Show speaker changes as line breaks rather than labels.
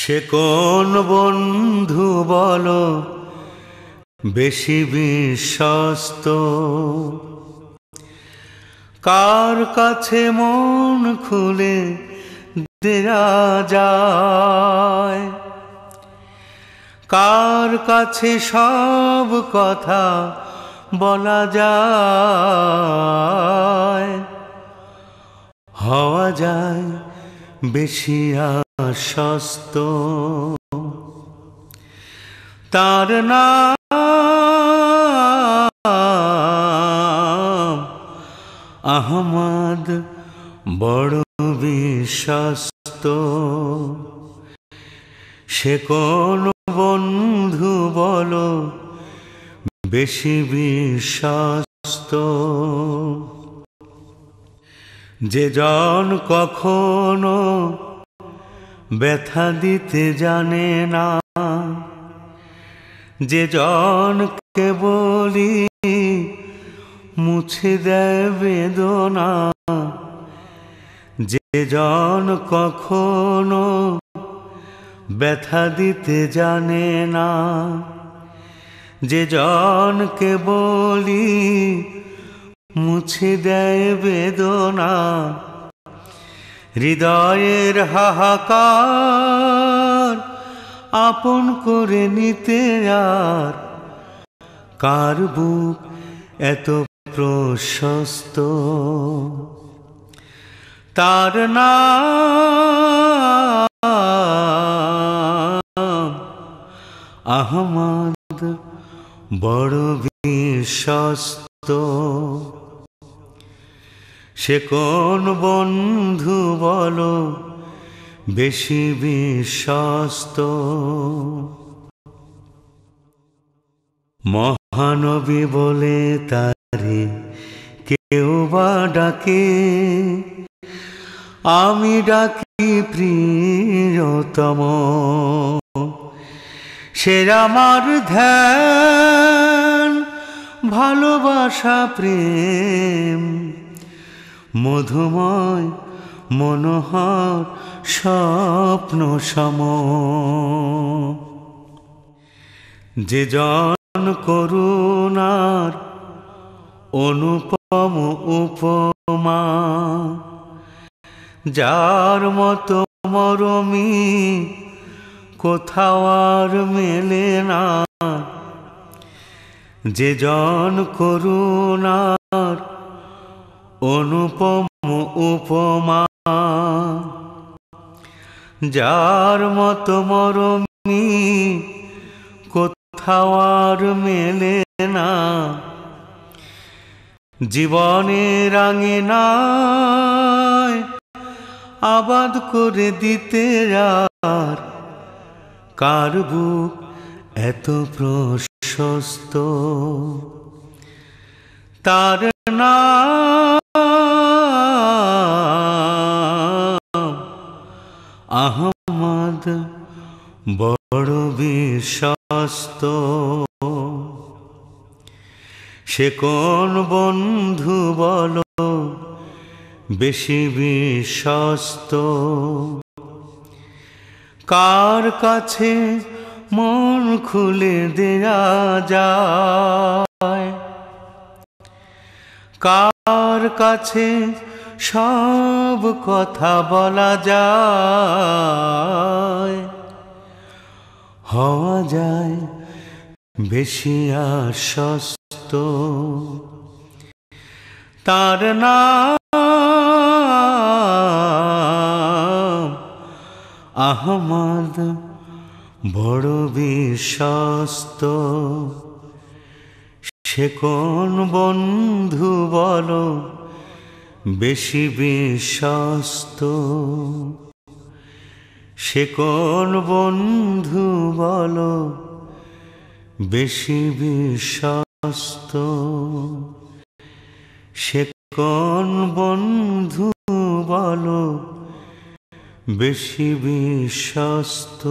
সে কোন বন্ধু বলো বেশি বিশ্বস্ত, কার কাছে মন খুলে দেয়া যায়, কার কাছে সব কথা বলা যায়, হওয়া যায় বেশি আশ্বস্ত। তার নাম আহমদ, বড় বিশ্বস্ত। সে কোন বন্ধু বলো বেশি বিশ্বস্ত, যে জন কখনো ব্যথা দিতে জানে না, যে জন কেবলই মুছে দেয় বেদনা, যে জন কখনো ব্যথা দিতে জানে না, যে জন কেবলই মুছে দেয় বেদনা, হৃদয়ের হাহাকার আপন করে নিতে আর কার বুক এত প্রশস্ত। তার নাম আহমদ, বড় বিশ্বস্ত। সে কোন বন্ধু বলো বেশি বিশ্বস্ত। মহানবী বলে তারে কেউ বা ডাকে, আমি ডাকি প্রিয়তম। সে আমার ধ্যান, ভালোবাসা, প্রেম, মধুময় মনোহর স্বপ্ন সম। যে জন করুণার অনুপম উপমা, যার মতো মরমি কোথাও আর মেলে না, যে জন করুণার অনুপম উপমা, যার মতো মরমি কোথাও আর মেলে না। জীবনের আঙিনায় আবাদ করে দিতে আর কার বুক এত প্রশস্ত। তার নাম আহমদ, বড় বিশ্বস্ত। সে কোন বন্ধু বলো বেশি বিশ্বস্ত, কার কাছে মন খুলে দেয়া যায়, কার কাছে সব কথা বলা যায়, হওয়া যায় বেশি আশ্বস্ত। তার নাম আহমদ, বড় বিশ্বস্ত। সে কোন বন্ধু বলো বেশি বিশ্বস্ত, সে কোন বন্ধু বলো বেশি বিশ্বস্ত, সে কোন বন্ধু বলো বেশি বিশ্বস্ত।